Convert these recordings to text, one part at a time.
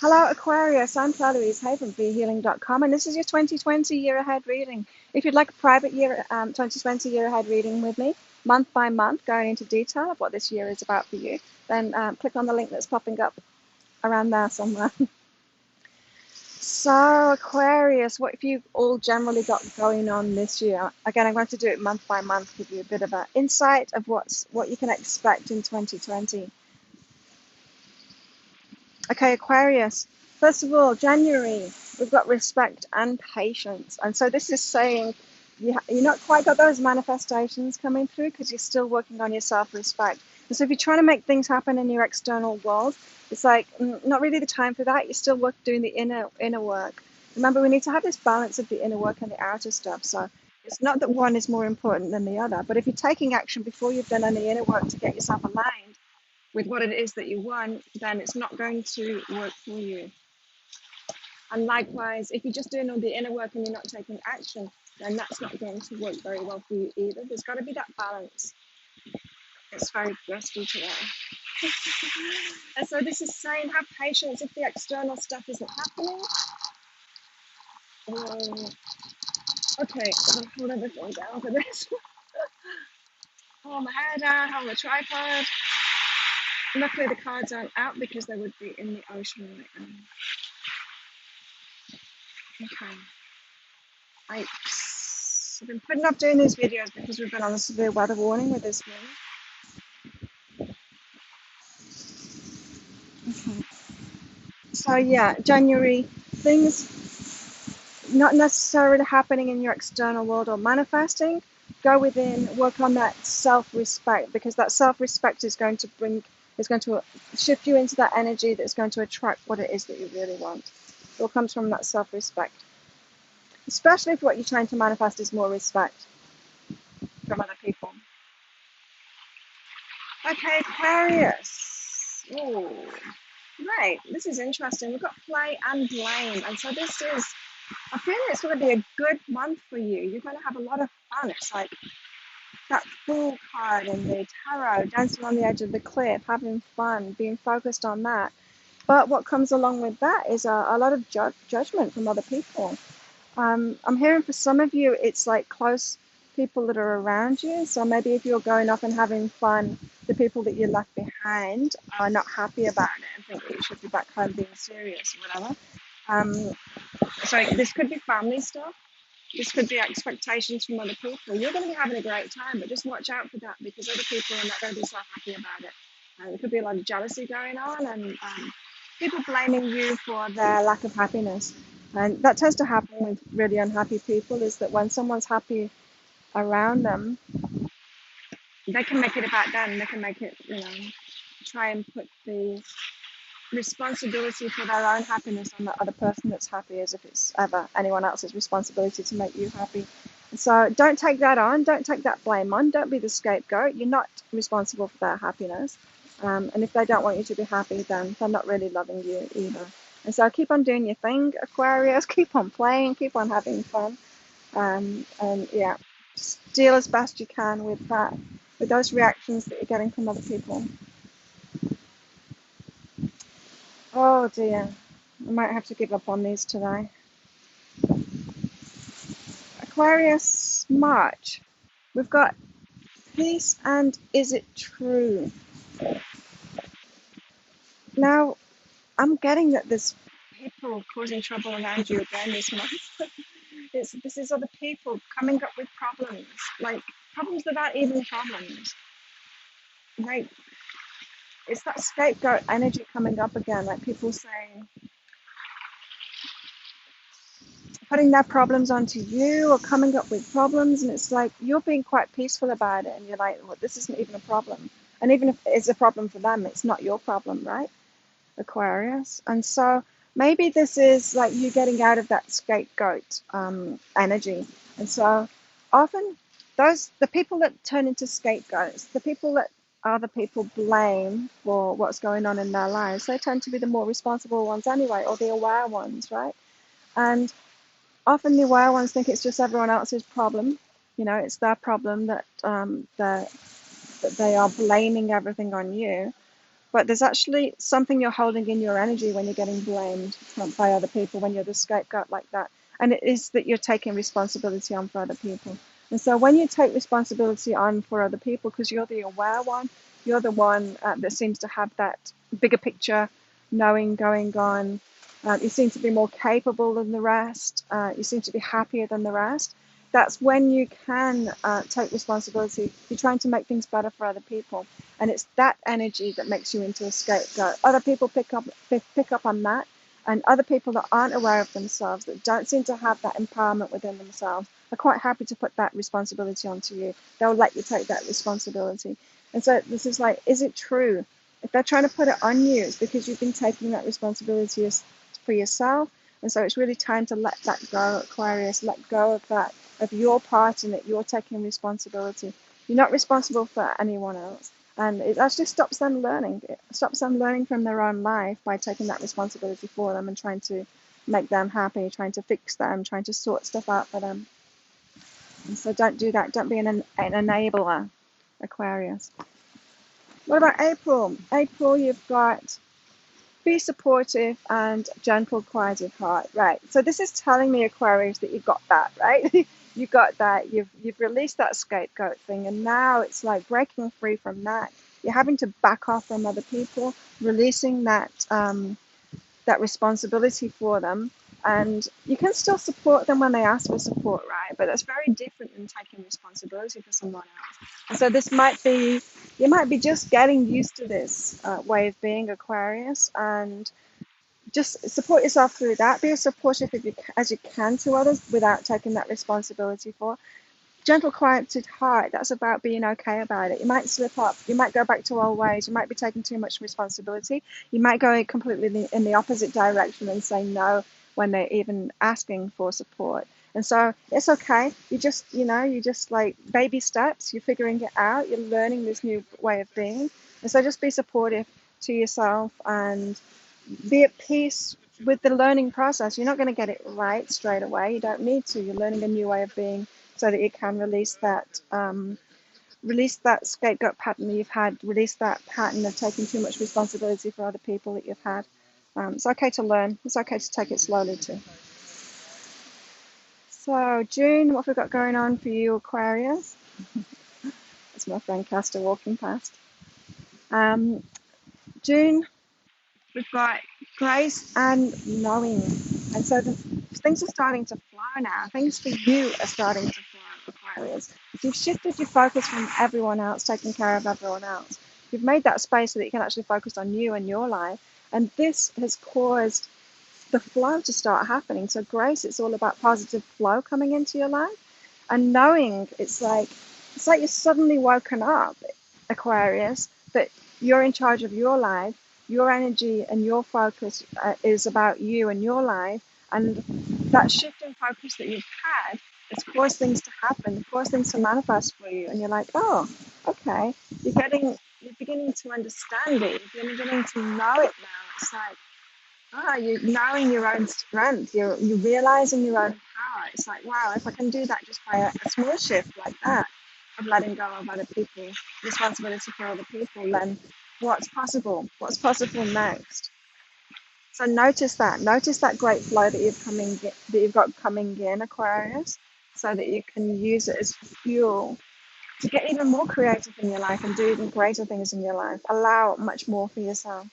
Hello, Aquarius. I'm Louise Hay from BeHealing.com, and this is your 2020 year ahead reading. If you'd like a private 2020 year ahead reading with me, month by month, going into detail of what this year is about for you, then click on the link that's popping up around there somewhere. So, Aquarius, what have you all generally got going on this year? Again, I'm going to do it month by month, give you a bit of an insight of what you can expect in 2020. Okay, Aquarius. First of all, January, we've got respect and patience. And so this is saying you're not quite got those manifestations coming through because you're still working on your self-respect. And so if you're trying to make things happen in your external world, it's like not really the time for that. You're still doing the inner work. Remember, we need to have this balance of the inner work and the outer stuff. So it's not that one is more important than the other, but if you're taking action before you've done any inner work to get yourself aligned with what it is that you want, then it's not going to work for you. And likewise, if you're just doing all the inner work and you're not taking action, then that's not going to work very well for you either. There's got to be that balance. It's very gusty today. And so this is saying have patience if the external stuff isn't happening. Okay, I'll hold everything down for this. Hold my hair down, hold the tripod. Luckily the cards aren't out because they would be in the ocean right now. Okay. I've been putting off doing these videos because we've been on a severe weather warning with this wind. Okay. So yeah, January, things not necessarily happening in your external world or manifesting. Go within, work on that self-respect, because that self-respect is going to shift you into that energy that's going to attract what it is that you really want. It all comes from that self-respect. Especially if what you're trying to manifest is more respect from other people. Okay, Aquarius. Ooh, right. This is interesting. We've got play and blame. And so this is, I feel it's going to be a good month for you. You're going to have a lot of fun. It's like that Fool card in the tarot, dancing on the edge of the cliff, having fun, being focused on that. But what comes along with that is a lot of judgment from other people. I'm hearing for some of you, it's like close people that are around you. So maybe if you're going off and having fun, the people that you left behind are not happy about it and think that you should be back home being serious or whatever. So this could be family stuff. This could be expectations from other people. You're going to be having a great time, but just watch out for that because other people are not going to be so happy about it. And there could be a lot of jealousy going on and people blaming you for their lack of happiness. And that tends to happen with really unhappy people, is that when someone's happy around them, they can make it about them. They can make it, try and put the responsibility for their own happiness on the other person that's happy, as if it's ever anyone else's responsibility to make you happy. So don't take that on. Don't take that blame on. Don't be the scapegoat. You're not responsible for their happiness. And if they don't want you to be happy, then they're not really loving you either. And so keep on doing your thing, Aquarius. Keep on playing. Keep on having fun. And yeah, just deal as best you can with that, with those reactions that you're getting from other people. Oh dear, I might have to give up on these today. Aquarius, March. We've got peace and is it true? Now, I'm getting that there's people causing trouble around you again this month. This is other people coming up with problems, like problems that aren't even problems. Like, it's that scapegoat energy coming up again, like people saying, putting their problems onto you or coming up with problems, and it's like you're being quite peaceful about it and you're like, well, this isn't even a problem. And even if it's a problem for them, it's not your problem, right, Aquarius? And so maybe this is like you getting out of that scapegoat energy. And so often the people that turn into scapegoats, the people that other people blame for what's going on in their lives, they tend to be the more responsible ones anyway, or the aware ones, right? And often the aware ones think it's just everyone else's problem. It's their problem that they are blaming everything on you. but there's actually something you're holding in your energy when you're getting blamed by other people, when you're the scapegoat like that. And it is that you're taking responsibility on for other people. And so when you take responsibility on for other people, because you're the aware one, you're the one that seems to have that bigger picture, knowing, going on. You seem to be more capable than the rest. You seem to be happier than the rest. That's when you can take responsibility. You're trying to make things better for other people, and it's that energy that makes you into a scapegoat. Other people pick up on that, and other people that aren't aware of themselves, that don't seem to have that empowerment within themselves, are quite happy to put that responsibility onto you. They'll let you take that responsibility. And so this is like, is it true? If they're trying to put it on you, it's because you've been taking that responsibility for yourself. And so it's really time to let that go, Aquarius. Let go of that, of your part in it. You're taking responsibility. You're not responsible for anyone else. And it actually stops them learning. It stops them learning from their own life by taking that responsibility for them and trying to make them happy, trying to fix them, trying to sort stuff out for them. And so don't do that. Don't be an enabler, Aquarius. What about April? April, you've got be supportive and gentle, quiet of heart. Right. So this is telling me, Aquarius, that you got that, right? You got that. You've released that scapegoat thing, and now it's like breaking free from that. You're having to back off from other people, releasing that responsibility for them. And you can still support them when they ask for support, right? But that's very different than taking responsibility for someone else. And so this might be, you might be just getting used to this way of being, Aquarius, and just support yourself through that. Be as supportive as you can to others without taking that responsibility for. Gentle, quieted heart, that's about being okay about it. You might slip up, you might go back to old ways, you might be taking too much responsibility, you might go completely in the opposite direction and say no when they're even asking for support. And so it's okay. You just like baby steps, you're figuring it out, you're learning this new way of being. And so just be supportive to yourself and be at peace with the learning process. You're not going to get it right straight away. You don't need to. You're learning a new way of being so that you can release that scapegoat pattern that you've had, release that pattern of taking too much responsibility for other people that you've had. It's okay to learn. It's okay to take it slowly too. So June, what have we got going on for you, Aquarius? That's my friend Castor walking past. June, we've got grace and knowing. And so things are starting to flow now. Things for you are starting to flow, Aquarius. You've shifted your focus from everyone else, taking care of everyone else. You've made that space so that you can actually focus on you and your life. And this has caused the flow to start happening. So grace, it's all about positive flow coming into your life. And knowing, it's like you're suddenly woken up, Aquarius, that you're in charge of your life. Your energy and your focus is about you and your life. And that shift in focus that you've had has caused things to happen, caused things to manifest for you. And you're like, oh, okay. You're beginning to understand it. You're beginning to know it now. It's like, you're knowing your own strength. You're realizing your own power. It's like, wow, if I can do that just by a small shift like that, of letting go of other people, responsibility for other people, then what's possible? What's possible next? So notice that great flow that you've got coming in, Aquarius, so that you can use it as fuel to get even more creative in your life and do even greater things in your life. Allow much more for yourself.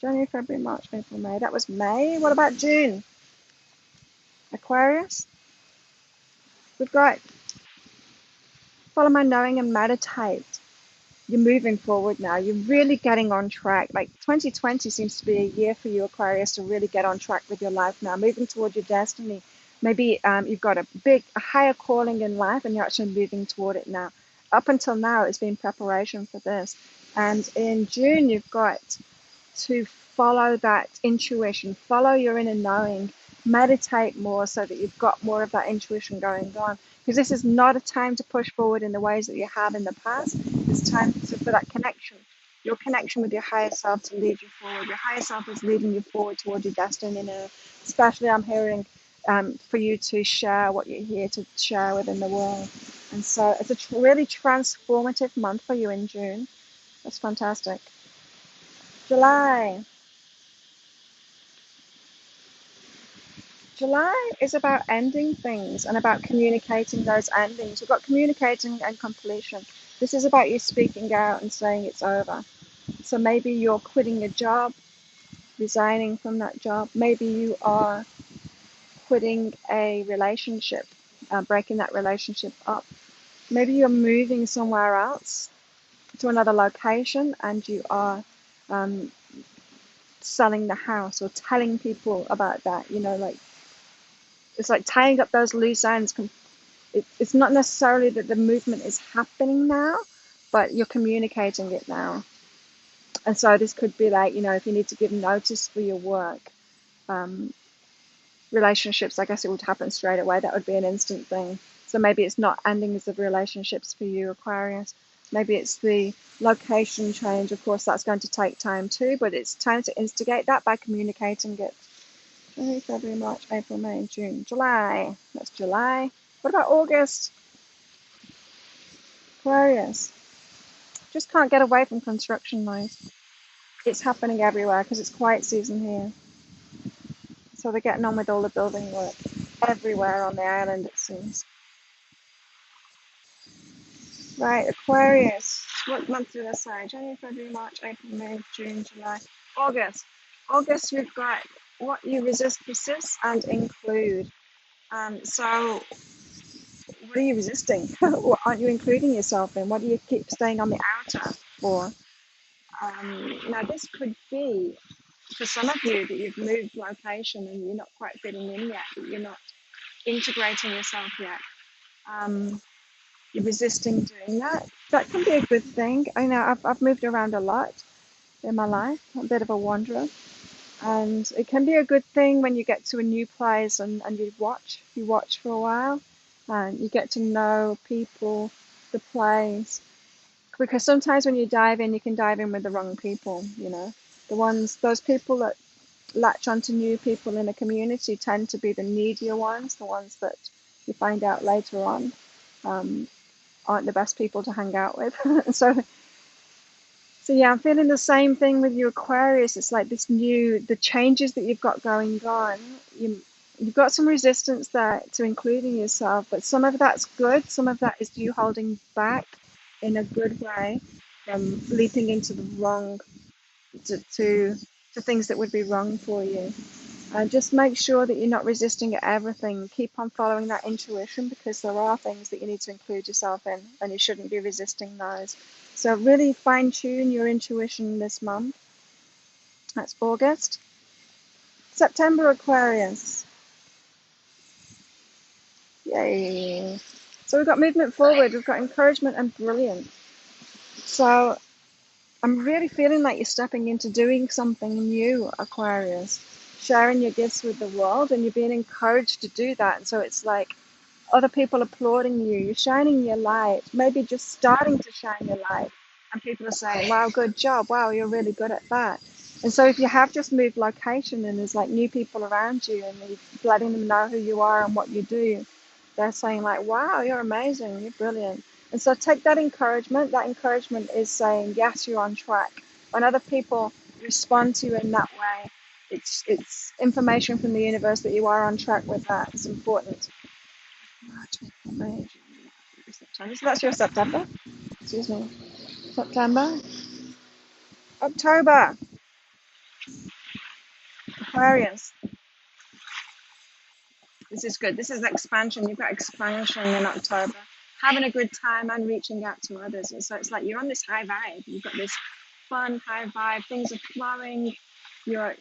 January, February, March, April, May. That was May. What about June? Aquarius? We've got follow my knowing and meditate. You're moving forward now. You're really getting on track. Like 2020 seems to be a year for you, Aquarius, to really get on track with your life now, moving toward your destiny. Maybe you've got a higher calling in life and you're actually moving toward it now. Up until now, it's been preparation for this. And in June, you've got to follow that intuition, follow your inner knowing, meditate more so that you've got more of that intuition going on. Because this is not a time to push forward in the ways that you have in the past. It's time for that connection, your connection with your higher self to lead you forward. Your higher self is leading you forward toward your destiny now. Especially I'm hearing for you to share what you're here to share within the world. And so it's a really transformative month for you in June. That's fantastic. July. July is about ending things and about communicating those endings. We've got communicating and completion. This is about you speaking out and saying it's over. So maybe you're quitting a job, resigning from that job. Maybe you are quitting a relationship, breaking that relationship up. Maybe you're moving somewhere else to another location and you are um, selling the house or telling people about that. Like it's like tying up those loose ends. It's not necessarily that the movement is happening now, but you're communicating it now. And so this could be like, if you need to give notice for your work, um, relationships, I guess it would happen straight away. That would be an instant thing. So maybe it's not endings of relationships for you, Aquarius. Maybe it's the location change. Of course, that's going to take time too, but it's time to instigate that by communicating it. January, February, March, April, May, June, July. That's July. What about August? Aquarius. Just can't get away from construction noise. It's happening everywhere because it's quiet season here. So they're getting on with all the building work everywhere on the island, it seems. Right, Aquarius. What month did I say? January, February, March, April, May, June, July, August. August, we've got what you resist, persist, and include. So, what are you resisting? What aren't you including yourself in? What do you keep staying on the outer for? Now, this could be for some of you that you've moved location and you're not quite fitting in yet, that you're not integrating yourself yet. Um, you're resisting doing that. That can be a good thing. I know I've moved around a lot in my life, I'm a bit of a wanderer. And it can be a good thing when you get to a new place and you watch for a while and you get to know people, the place. Because sometimes when you dive in, you can dive in with the wrong people. Those people that latch onto new people in a community tend to be the needier ones, the ones that you find out later on um, aren't the best people to hang out with. So yeah, I'm feeling the same thing with your Aquarius. It's like the changes that you've got going on. You've got some resistance there to including yourself, but some of that's good. Some of that is you holding back in a good way from leaping into the wrong to things that would be wrong for you. And just make sure that you're not resisting everything. Keep on following that intuition because there are things that you need to include yourself in, and you shouldn't be resisting those. So, really fine tune your intuition this month. That's August. September, Aquarius. Yay. So, we've got movement forward, we've got encouragement and brilliance. So, I'm really feeling like you're stepping into doing something new, Aquarius, sharing your gifts with the world, and you're being encouraged to do that. And so, it's like, other people applauding you, you're shining your light, maybe just starting to shine your light, and people are saying, wow, good job, wow, you're really good at that. And so if you have just moved location and there's like new people around you and you're letting them know who you are and what you do, they're saying like, wow, you're amazing, you're brilliant. And so take that encouragement is saying, yes, you're on track. When other people respond to you in that way, it's information from the universe that you are on track with that. It's important. March, April, May, June, September. So that's your September. Excuse me. September. October. Aquarius. This is good. This is expansion. You've got expansion in October. Having a good time and reaching out to others. And so it's like you're on this high vibe. You've got this fun high vibe. Things are flowing. You're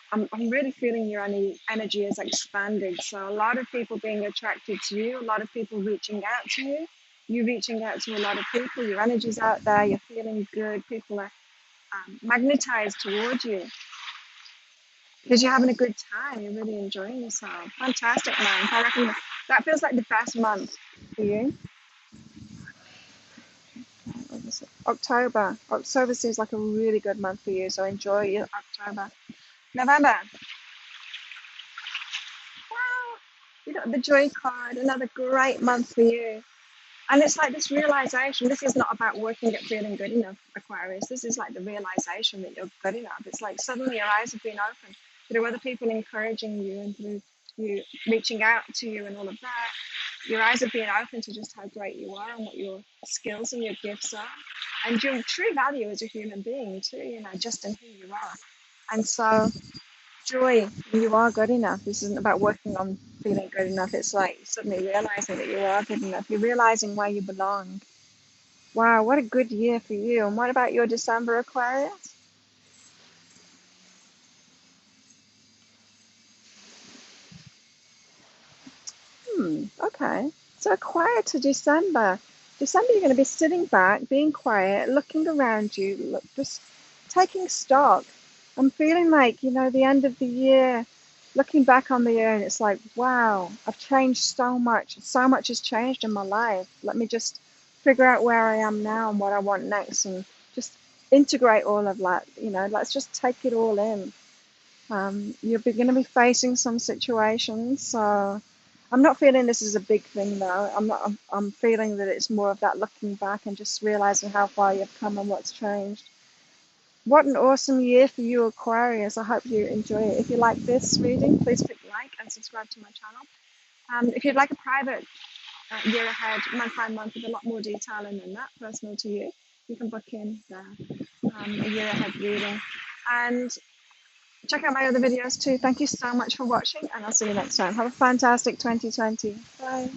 I'm really feeling your energy is expanded. So a lot of people being attracted to you, a lot of people reaching out to you, you reaching out to a lot of people, your energy's out there, you're feeling good, people are magnetized towards you because you're having a good time, you're really enjoying yourself. Fantastic month. I reckon that feels like the best month for you. October. October seems like a really good month for you, so enjoy your October. November. Wow, you got the joy card, another great month for you. And it's like this realization. This is not about working at feeling good enough, Aquarius. This is like the realization that you're good enough. It's like suddenly your eyes have been opened through other people encouraging you and through you reaching out to you and all of that. Your eyes have been open to just how great you are and what your skills and your gifts are, and your true value as a human being too. Just in who you are. And so, joy, you are good enough. This isn't about working on feeling good enough. It's like suddenly realizing that you are good enough. You're realizing where you belong. Wow, what a good year for you. And what about your December, Aquarius? Okay. So quiet to December. December, you're going to be sitting back, being quiet, looking around you, just taking stock. I'm feeling like, the end of the year, looking back on the year, and it's like, wow, I've changed so much. So much has changed in my life. Let me just figure out where I am now and what I want next and just integrate all of that. Let's just take it all in. You're going to be facing some situations, so I'm not feeling this is a big thing though. I'm feeling that it's more of that looking back and just realizing how far you've come and what's changed. What an awesome year for you, Aquarius. I hope you enjoy it. If you like this reading, please click like and subscribe to my channel. If you'd like a private year ahead, month by month, with a lot more detail in than that, personal to you, you can book in a year ahead reading. And check out my other videos too. Thank you so much for watching, and I'll see you next time. Have a fantastic 2020. Bye.